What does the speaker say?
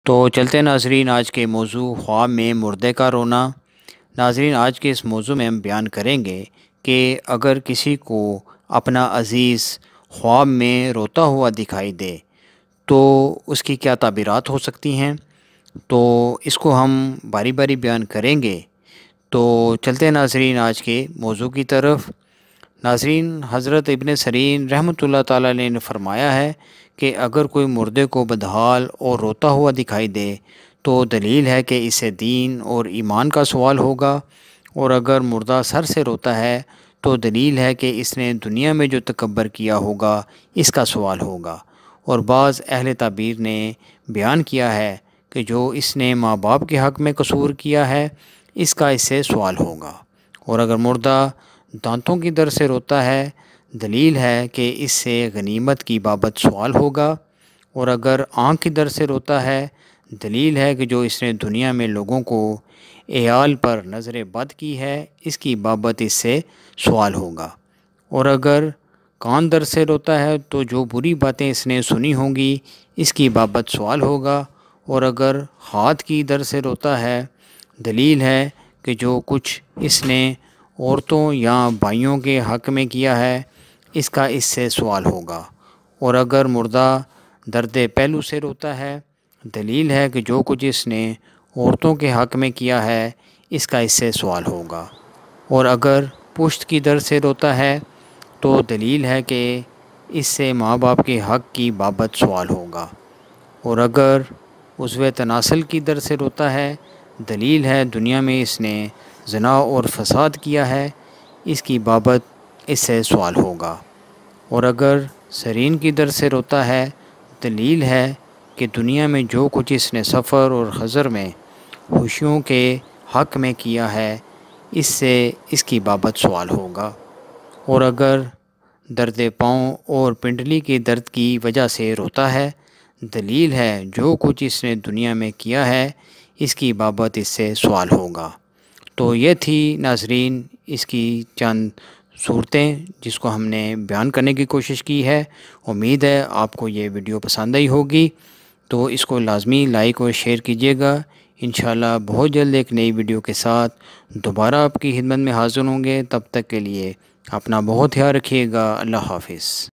تو چلتے ناظرین آج کے موضوع خواب میں مردے کا رونا۔ ناظرین آج کے اس موضوع میں ہم بیان کریں گے کہ اگر کسی کو اپنا عزیز خواب میں روتا ہوا دکھائی دے تو اس کی کیا تعبیرات ہو سکتی ہیں، تو اس کو ہم باری باری بیان کریں گے۔ تو چلتے ناظرین آج کے موضوع کی طرف۔ ناظرین حضرت ابن سیرین رحمۃ اللہ تعالیٰ علیہ نے فرمایا ہے کہ اگر کوئی مردے کو بدحال اور روتا ہوا دکھائی دے تو دلیل ہے کہ اسے دین اور ایمان کا سوال ہوگا، اور اگر مردہ سر سے روتا ہے تو دلیل ہے کہ اس نے دنیا میں جو تکبر کیا ہوگا اس کا سوال ہوگا۔ اور بعض اہل تعبیر نے بیان کیا ہے کہ جو اس نے ماں باپ کے حق میں قصور کیا ہے اس کا اس سے سوال ہوگا۔ اور اگر مردہ دانتوں کی در سے روتا ہے دلیل ہے کہ اس سے غنیمت کی بابت سوال ہوگا، اور اگر آنکھ کی در سے روتا ہے دلیل ہے کہ جو اس نے دنیا میں لوگوں کو عیال پر نظر بد کی ہے اس کی بابت اس سے سوال ہوگا۔ اور اگر کان در سے روتا ہے تو جو بری باتیں اس نے سنی ہوں گی اس کی بابت سوال ہوگا۔ اور اگر ہاتھ کی در سے روتا ہے دلیل ہے کہ جو کچھ اس نے عورتوں یا بھائیوں کے حق میں کیا ہے اس کا اس سے سوال ہوگا۔ اور اگر مردہ درد پہلو سے روتا ہے دلیل ہے کہ جو کچھ اس نے عورتوں کے حق میں کیا ہے اس کا اس سے سوال ہوگا۔ اور اگر پشت کی در سے روتا ہے تو دلیل ہے کہ اس سے ماں باپ کے حق کی بابت سوال ہوگا۔ اور اگر عضو تناسل کی در سے روتا ہے دلیل ہے دنیا میں اس نے زنا اور فساد کیا ہے اس کی بابت اس سے سوال ہوگا۔ اور اگر سرین کی در سے روتا ہے دلیل ہے کہ دنیا میں جو کچھ اس نے سفر اور حضر میں خوشیوں کے حق میں کیا ہے اس سے اس کی بابت سوال ہوگا۔ اور اگر درد پاؤں اور پنڈلی کے درد کی وجہ سے روتا ہے دلیل ہے جو کچھ اس نے دنیا میں کیا ہے اس کی بابت اس سے سوال ہوگا۔ تو یہ تھی ناظرین اس کی چند صورتیں جس کو ہم نے بیان کرنے کی کوشش کی ہے۔ امید ہے آپ کو یہ ویڈیو پسند آئی ہوگی، تو اس کو لازمی لائک اور شیئر کیجیے گا۔ انشاءاللہ بہت جلد ایک نئی ویڈیو کے ساتھ دوبارہ آپ کی خدمت میں حاضر ہوں گے۔ تب تک کے لیے اپنا بہت خیال رکھیے گا۔ اللہ حافظ۔